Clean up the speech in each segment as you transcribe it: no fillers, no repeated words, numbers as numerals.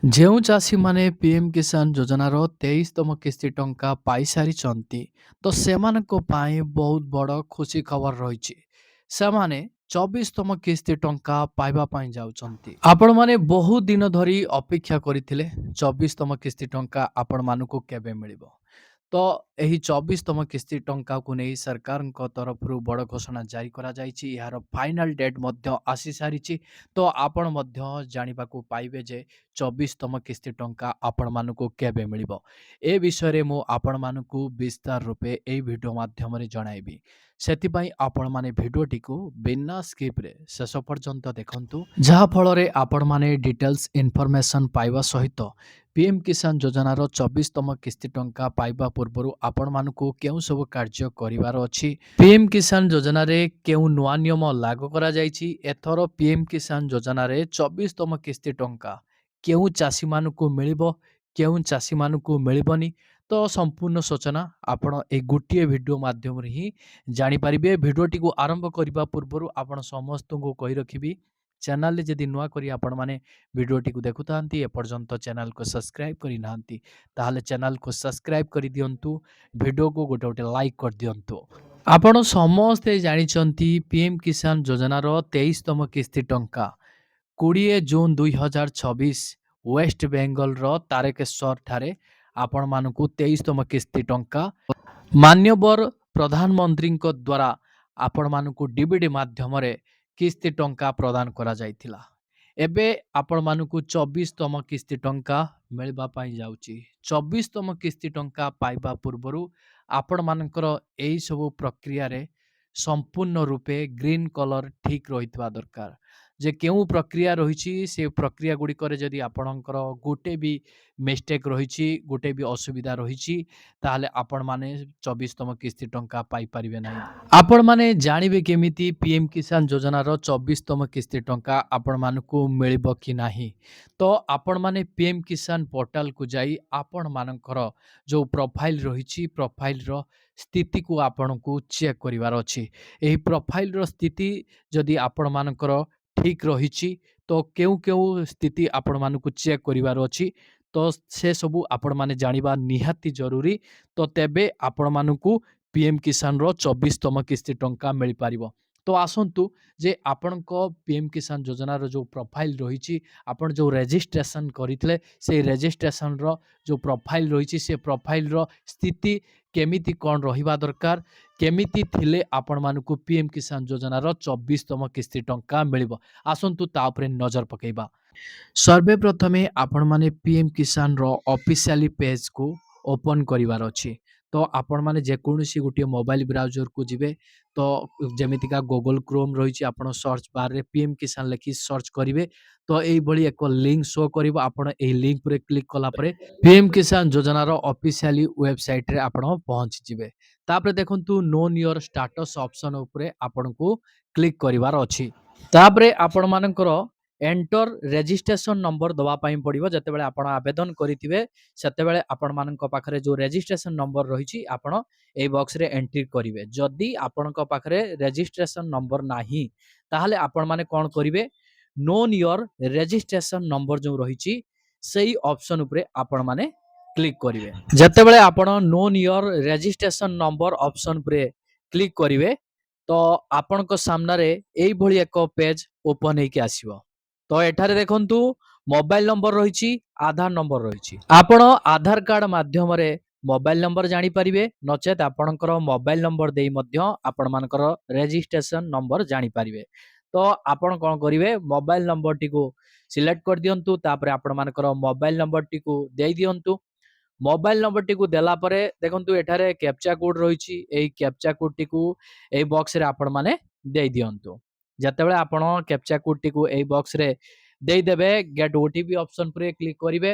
ଯେଉଁ ଚାଷୀମାନେ ପିଏମ୍ କିଷାନ ଯୋଜନାର 23ତମ କିସ୍ତି ଟଙ୍କା ପାଇସାରିଛନ୍ତି, ତ ସେମାନଙ୍କ ପାଇଁ ବହୁତ ବଡ଼ ଖୁସି ଖବର ରହିଛି। ସେମାନେ 24ତମ କିସ୍ତି ଟଙ୍କା ପାଇବା ପାଇଁ ଯାଉଛନ୍ତି। ଆପଣମାନେ ବହୁତ ଦିନ ଧରି ଅପେକ୍ଷା କରିଥିଲେ 24ତମ କିସ୍ତି ଟଙ୍କା ଆପଣମାନଙ୍କୁ କେବେ ମିଳିବ। ତ ଏହି 24ତମ କିସ୍ତି ଟଙ୍କାକୁ ନେଇ ସରକାରଙ୍କ ତରଫରୁ ବଡ଼ ଘୋଷଣା ଜାରି କରାଯାଇଛି। ଏହାର ଫାଇନାଲ ଡେଟ୍ ମଧ୍ୟ ଆସିସାରିଛି। ତ ଆପଣ ମଧ୍ୟ ଜାଣିବାକୁ ପାଇବେ ଯେ 24ତମ କିସ୍ତି ଟଙ୍କା ଆପଣମାନଙ୍କୁ କେବେ ମିଳିବ। ଏ ବିଷୟରେ ମୁଁ ଆପଣମାନଙ୍କୁ ବିସ୍ତାର ରୂପେ ଏହି ଭିଡ଼ିଓ ମାଧ୍ୟମରେ ଜଣାଇବି। ସେଥିପାଇଁ ଆପଣମାନେ ଭିଡ଼ିଓଟିକୁ ବିନା ସ୍କିପ୍ରେ ଶେଷ ପର୍ଯ୍ୟନ୍ତ ଦେଖନ୍ତୁ, ଯାହାଫଳରେ ଆପଣମାନେ ଡିଟେଲ୍ସ ଇନଫର୍ମେସନ୍ ପାଇବା ସହିତ ପିଏମ୍ କିଷାନ ଯୋଜନାର 24ତମ କିସ୍ତି ଟଙ୍କା ପାଇବା ପୂର୍ବରୁ ଆପଣମାନଙ୍କୁ କେଉଁ ସବୁ କାର୍ଯ୍ୟ କରିବାର ଅଛି, ପିଏମ୍ କିଷାନ ଯୋଜନାରେ କେଉଁ ନୂଆ ନିୟମ ଲାଗୁ କରାଯାଇଛି, ଏଥର ପିଏମ୍ କିଷାନ ଯୋଜନାରେ 24ତମ କିସ୍ତି ଟଙ୍କା କେଉଁ ଚାଷୀମାନଙ୍କୁ ମିଳିବ, କେଉଁ ଚାଷୀମାନଙ୍କୁ ମିଳିବନି, ତ ସମ୍ପୂର୍ଣ୍ଣ ସୂଚନା ଆପଣ ଏହି ଗୋଟିଏ ଭିଡ଼ିଓ ମାଧ୍ୟମରେ ହିଁ ଜାଣିପାରିବେ। ଭିଡ଼ିଓଟିକୁ ଆରମ୍ଭ କରିବା ପୂର୍ବରୁ ଆପଣ ସମସ୍ତଙ୍କୁ କହି ରଖିବି, ଚ୍ୟାନେଲରେ ଯଦି ନୂଆ କରି ଆପଣମାନେ ଭିଡ଼ିଓଟିକୁ ଦେଖୁଥାନ୍ତି, ଏପର୍ଯ୍ୟନ୍ତ ଚ୍ୟାନେଲକୁ ସବସ୍କ୍ରାଇବ୍ କରିନାହାନ୍ତି, ତାହେଲେ ଚ୍ୟାନେଲକୁ ସବସ୍କ୍ରାଇବ୍ କରିଦିଅନ୍ତୁ, ଭିଡ଼ିଓକୁ ଗୋଟେ ଗୋଟେ ଲାଇକ୍ କରିଦିଅନ୍ତୁ। ଆପଣ ସମସ୍ତେ ଜାଣିଛନ୍ତି ପିଏମ୍ କିଷାନ ଯୋଜନାର 23ତମ କିସ୍ତି ଟଙ୍କା 20 ଜୁନ୍ 2026 ୱେଷ୍ଟ ବେଙ୍ଗଲର ତାରକେଶ୍ୱର ଠାରେ ଆପଣମାନଙ୍କୁ 23ତମ କିସ୍ତି ଟଙ୍କା ମାନ୍ୟବର ପ୍ରଧାନମନ୍ତ୍ରୀଙ୍କ ଦ୍ୱାରା ଆପଣମାନଙ୍କୁ ଡିବିଡ଼ି ମାଧ୍ୟମରେ କିସ୍ତି ଟଙ୍କା ପ୍ରଦାନ କରାଯାଇଥିଲା। ଏବେ ଆପଣମାନଙ୍କୁ 24ତମ କିସ୍ତି ଟଙ୍କା ମିଳିବା ପାଇଁ ଯାଉଛି। 24ତମ କିସ୍ତି ଟଙ୍କା ପାଇବା ପୂର୍ବରୁ ଆପଣମାନଙ୍କର ଏହି ସବୁ ପ୍ରକ୍ରିୟାରେ ସମ୍ପୂର୍ଣ୍ଣ ରୂପେ ଗ୍ରୀନ୍ କଲର୍ ଠିକ୍ ରହିଥିବା ଦରକାର। ଯେ କେଉଁ ପ୍ରକ୍ରିୟା ରହିଛି, ସେ ପ୍ରକ୍ରିୟା ଗୁଡ଼ିକରେ ଯଦି ଆପଣଙ୍କର ଗୋଟେ ବି ମିଷ୍ଟେକ୍ ରହିଛି, ଗୋଟେ ବି ଅସୁବିଧା ରହିଛି, ତାହେଲେ ଆପଣମାନେ 24ତମ କିସ୍ତି ଟଙ୍କା ପାଇପାରିବେ ନାହିଁ। ଆପଣମାନେ ଜାଣିବେ କେମିତି ପିଏମ୍ କିଷାନ ଯୋଜନାର 24ତମ କିସ୍ତି ଟଙ୍କା ଆପଣମାନଙ୍କୁ ମିଳିବ କି ନାହିଁ? ତ ଆପଣମାନେ ପିଏମ୍ କିଷାନ ପୋର୍ଟାଲକୁ ଯାଇ ଆପଣମାନଙ୍କର ଯେଉଁ ପ୍ରୋଫାଇଲ୍ ରହିଛି, ପ୍ରୋଫାଇଲ୍ର ସ୍ଥିତିକୁ ଆପଣଙ୍କୁ ଚେକ୍ କରିବାର ଅଛି। ଏହି ପ୍ରୋଫାଇଲ୍ର ସ୍ଥିତି ଯଦି ଆପଣମାନଙ୍କର ଠିକ୍ ରହିଛି, ତ କେଉଁ କେଉଁ ସ୍ଥିତି ଆପଣମାନଙ୍କୁ ଚେକ୍ କରିବାର ଅଛି, ତ ସେସବୁ ଆପଣମାନେ ଜାଣିବା ନିହାତି ଜରୁରୀ। ତ ତେବେ ଆପଣମାନଙ୍କୁ ପିଏମ୍ କିଷାନର 24ତମ କିସ୍ତି ଟଙ୍କା ମିଳିପାରିବ। ତ ଆସନ୍ତୁ ଯେ ଆପଣଙ୍କ ପିଏମ୍ କିଷାନ ଯୋଜନାର ଯେଉଁ ପ୍ରୋଫାଇଲ୍ ରହିଛି, ଆପଣ ଯେଉଁ ରେଜିଷ୍ଟ୍ରେସନ୍ କରିଥିଲେ, ସେଇ ରେଜିଷ୍ଟ୍ରେସନ୍ର ଯେଉଁ ପ୍ରୋଫାଇଲ୍ ରହିଛି, ସେ ପ୍ରୋଫାଇଲ୍ର ସ୍ଥିତି କେମିତି କ'ଣ ରହିବା ଦରକାର, କେମିତି ଥିଲେ ଆପଣମାନଙ୍କୁ ପିଏମ୍ କିଷାନ ଯୋଜନାର 24ତମ କିସ୍ତି ଟଙ୍କା ମିଳିବ, ଆସନ୍ତୁ ତା ଉପରେ ନଜର ପକାଇବା। ସର୍ବପ୍ରଥମେ ଆପଣମାନେ ପିଏମ୍ କିଷାନର ଅଫିସିଆଲି ପେଜ୍କୁ ଓପନ୍ କରିବାର ଅଛି। ତ ଆପଣମାନେ ଯେକୌଣସି ଗୋଟିଏ ମୋବାଇଲ ବ୍ରାଉଜରକୁ ଯିବେ, ତ ଯେମିତିକା ଗୁଗଲ କ୍ରୋମ୍ ରହିଛି, ଆପଣ ସର୍ଚ୍ଚ ବାର୍ରେ ପିଏମ୍ କିଷାନ ଲେଖି ସର୍ଚ୍ଚ କରିବେ, ତ ଏଇଭଳି ଏକ ଲିଙ୍କ୍ ଶୋ କରିବ। ଆପଣ ଏହି ଲିଙ୍କ୍ ଉପରେ କ୍ଲିକ୍ କଲା ପରେ ପିଏମ୍ କିଷାନ ଯୋଜନାର ଅଫିସିଆଲି ୱେବସାଇଟ୍ରେ ଆପଣ ପହଞ୍ଚିଯିବେ। ତାପରେ ଦେଖନ୍ତୁ ନୋନ୍ ୟୋର ଷ୍ଟାଟସ୍ ଅପସନ୍ ଉପରେ ଆପଣଙ୍କୁ କ୍ଲିକ୍ କରିବାର ଅଛି। ତାପରେ ଆପଣମାନଙ୍କର ଏଣ୍ଟର ରେଜିଷ୍ଟ୍ରେସନ୍ ନମ୍ବର ଦେବା ପାଇଁ ପଡ଼ିବ। ଯେତେବେଳେ ଆପଣ ଆବେଦନ କରିଥିବେ, ସେତେବେଳେ ଆପଣମାନଙ୍କ ପାଖରେ ଯେଉଁ ରେଜିଷ୍ଟ୍ରେସନ୍ ନମ୍ବର ରହିଛି, ଆପଣ এই ବକ୍ସରେ ଏଣ୍ଟ୍ରି କରିବେ। ଯଦି ଆପଣଙ୍କ ପାଖରେ ରେଜିଷ୍ଟ୍ରେସନ୍ ନମ୍ବର ନାହିଁ, ତାହେଲେ ଆପଣମାନେ କ'ଣ କରିବେ, ନୋନ୍ ୟୋର ରେଜିଷ୍ଟ୍ରେସନ୍ ନମ୍ବର ଯେଉଁ ରହିଛି, ସେଇ ଅପସନ୍ ଉପରେ ଆପଣମାନେ କ୍ଲିକ୍ କରିବେ। ଯେତେବେଳେ ଆପଣ known your registration number option ଉପରେ କ୍ଲିକ୍ କରିବେ, ତ ଆପଣଙ୍କ ସାମ୍ନାରେ এইଭଳି ଏକ ପେଜ୍ ଓପନ୍ ହେଇକି ଆସିବ। ତ ଏଠାରେ ଦେଖନ୍ତୁ ମୋବାଇଲ ନମ୍ବର ରହିଛି, ଆଧାର ନମ୍ବର ରହିଛି। ଆପଣ ଆଧାର କାର୍ଡ ମାଧ୍ୟମରେ ମୋବାଇଲ ନମ୍ବର ଜାଣିପାରିବେ, ନଚେତ୍ ଆପଣଙ୍କର ମୋବାଇଲ ନମ୍ବର ଦେଇ ମଧ୍ୟ ଆପଣମାନଙ୍କର ରେଜିଷ୍ଟ୍ରେସନ୍ ନମ୍ବର ଜାଣିପାରିବେ। ତ ଆପଣ କ'ଣ କରିବେ, ମୋବାଇଲ ନମ୍ବରଟିକୁ ସିଲେକ୍ଟ କରିଦିଅନ୍ତୁ, ତାପରେ ଆପଣମାନଙ୍କର ମୋବାଇଲ ନମ୍ବରଟିକୁ ଦେଇଦିଅନ୍ତୁ। ମୋବାଇଲ ନମ୍ବରଟିକୁ ଦେଲା ପରେ ଦେଖନ୍ତୁ ଏଠାରେ କ୍ୟାପଚା କୋଡ୍ ରହିଛି, ଏହି କ୍ୟାପଚା କୋଡ୍ଟିକୁ ଏହି ବକ୍ସରେ ଆପଣମାନେ ଦେଇଦିଅନ୍ତୁ। ଯେତେବେଳେ ଆପଣ କ୍ୟାପଚା କୋଡ୍ଟିକୁ ଏହି ବକ୍ସରେ ଦେଇଦେବେ, ଗେଟ୍ ଓଟିପି ଅପସନ୍ ଉପରେ କ୍ଲିକ୍ କରିବେ।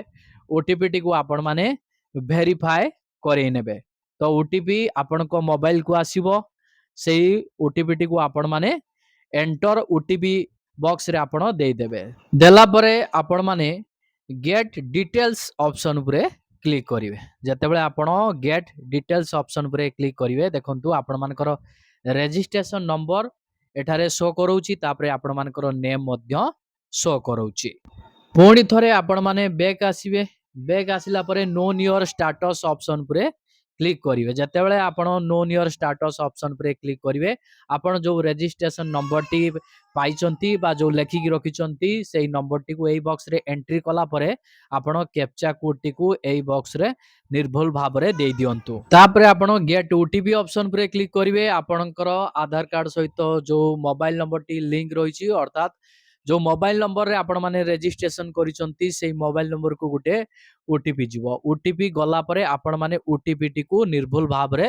ଓଟିପିଟିକୁ ଆପଣମାନେ ଭେରିଫାଏ କରେଇ ନେବେ। ତ ଓଟିପି ଆପଣଙ୍କ ମୋବାଇଲକୁ ଆସିବ, ସେଇ ଓଟିପିଟିକୁ ଆପଣମାନେ ଏଣ୍ଟର ଓଟିପି ବକ୍ସରେ ଆପଣ ଦେଇଦେବେ। ଦେଲା ପରେ ଆପଣମାନେ ଗେଟ୍ ଡିଟେଲ୍ସ ଅପସନ୍ ଉପରେ କ୍ଲିକ୍ କରିବେ। ଯେତେବେଳେ ଆପଣ ଗେଟ୍ ଡିଟେଲ୍ସ ଅପସନ୍ ଉପରେ କ୍ଲିକ୍ କରିବେ, ଦେଖନ୍ତୁ ଆପଣମାନଙ୍କର ରେଜିଷ୍ଟ୍ରେସନ୍ ନମ୍ବର ଏଠାରେ ଶୋ କରାଉଛି, ତାପରେ ଆପଣମାନଙ୍କର ନେମ୍ ମଧ୍ୟ ଶୋ କରାଉଛି। पुणी थरे आपण माने बैक आसीबे बैक आसिला परे नोन योर स्टाटस ऑप्शन पुरे क्लिक करिवे जतेबेले आपण नोन योर स्टाटस ऑप्शन पुरे क्लिक करिवे आपण जो रजिस्ट्रेशन नंबर टी पाइचंती बा जो लेखिकी रखिचंती सेही नंबर टी को एई बॉक्स रे एंट्री कला परे आपण कैप्चा कोड टी को एई बॉक्स रे निर्भुल भाव रे दे दियंतु तापरे आपण गेट ओटीपी ऑप्शन पुरे क्लिक करिवे आपणकर आधार कार्ड सहित जो मोबाइल नंबर टी लिंक रहिची अर्थात जो मोबाइल नंबर रे आपण माने रजिस्ट्रेशन करिसंती सेही मोबाइल नंबर को गुटे ओटीपी जीवो ओटीपी गला परे आपण माने ओटीपी टी को निर्भुल भाव रे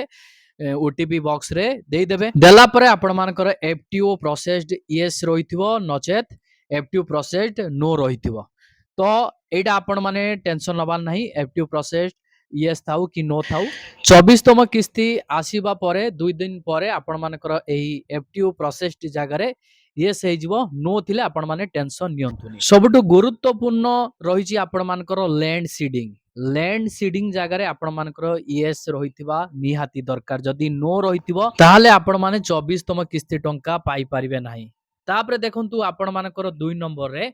ओटीपी बॉक्स रे दे देबे देला परे आपण मानकर एफटीओ प्रोसेस्ड यस रहिथिबो नचेत एफटीओ प्रोसेस्ड नो रहिथिबो तो एटा आपण माने टेंशन लबार नाही एफटीओ प्रोसेस्ड यस थाउ कि नो थाउ 24तम किस्ती आसीबा परे 2 दिन परे आपण मानकर एही एफटीओ प्रोसेस्ड जगह रे यस हे जिवो नो थिले आपण माने टेंशन नियंतुनी सबटु गुरुत्वपूर्ण रहिछि आपण मानकर लैंड सीडिंग जगह रे आपण मानकर यस रहिथिबा निहाती दरकार जदी नो रहिथिबो ताहाले आपण माने 24तम किस्ती टंका पाई परिबे नाही तापरे देखंतु आपण मानकर 2 नंबर रे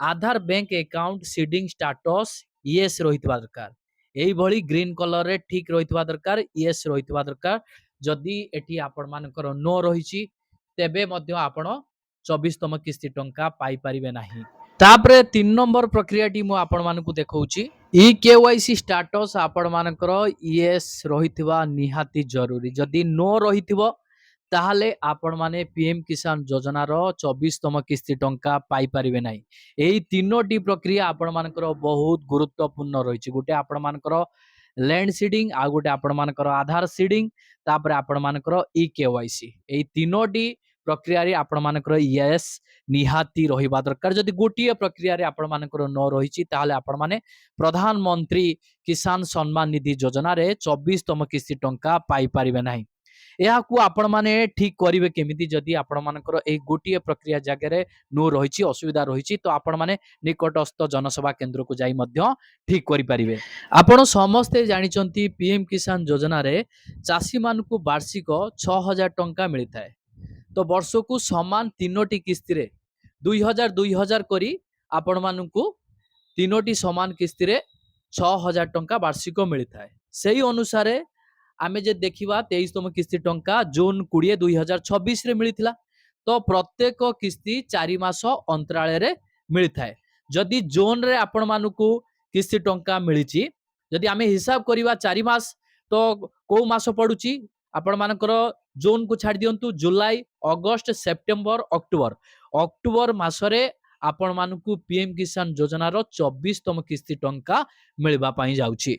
Aadhaar bank account seeding status yes रहिथिबा दरकार एई भली ग्रीन कलर रे ठीक रहिथिबा दरकार यस रहिथिबा दरकार जदी एठी आपण मानकर नो रहिछि तेबे मध्य आपण 24तम किस्ती टंका पाई परिबे नाही तापरे 3 नंबर प्रक्रिया टी मु आपण मानकु देखौछि ई केवाईसी स्टेटस आपण मानकर यस रहिथिबा निहाती जरूरी जदी नो रहिथिबो ताहाले आपण माने पीएम किसान योजना रो 24तम किस्ती टंका पाई परिबे नाही एही तीनोटी प्रक्रिया आपण मानकर बहुत गुरुत्वपूर्ण रहिछि गुटे आपण मानकर लैंड सीडिंग आ गुटे आपण मानकर आधार सीडिंग तापरे आपण मानकर ई केवाईसी एही तीनोटी प्रक्रिया रे आपण मानकर यस निहाती रहिबा दरकार जदी गोटिए प्रक्रिया रे आपण मानकर न रहिछि ताहाले आपण माने प्रधानमंत्री किसान सम्मान निधि योजना रे 24तम किस्ती टंका पाई परिबे नाही एहाकू आपण माने ठीक करिवे केमिति जदी आपण मानकर ए गोटिए प्रक्रिया जगह रे नो रहिछि असुविधा रहिछि तो आपण माने निकटस्थ जनसभा केंद्र को जाई मध्य ठीक करि परिवे आपण समस्ते जानिचंती पीएम किसान योजना रे चासी मानकू वार्षिक 6000 टंका मिलिथाय तो वर्षकू समान तीनोटी किस्ती रे 2000 2000 करी आपण मानकू तीनोटी समान किस्ती रे 6000 टंका वार्षिक मिलिथाय सेही अनुसारे आमे जे देखिबा 23तम किस्ती टंका जून 20 2026 रे मिलिथिला तो प्रत्येक किस्ती 4 मास अंतराळे रे मिलिथाय जदी जून रे आपण मानकू किस्ती टंका मिलिची जदी आमे हिसाब करिबा 4 मास तो को मास पडुची आपण मानकर जून को छाड़ दियंतु जुलाई अगस्त सेप्टेम्बर अक्टोबर अक्टोबर मासरे आपण मानकू पीएम किसान योजना रो 24तम किस्ती टंका मिलबा पई जाउची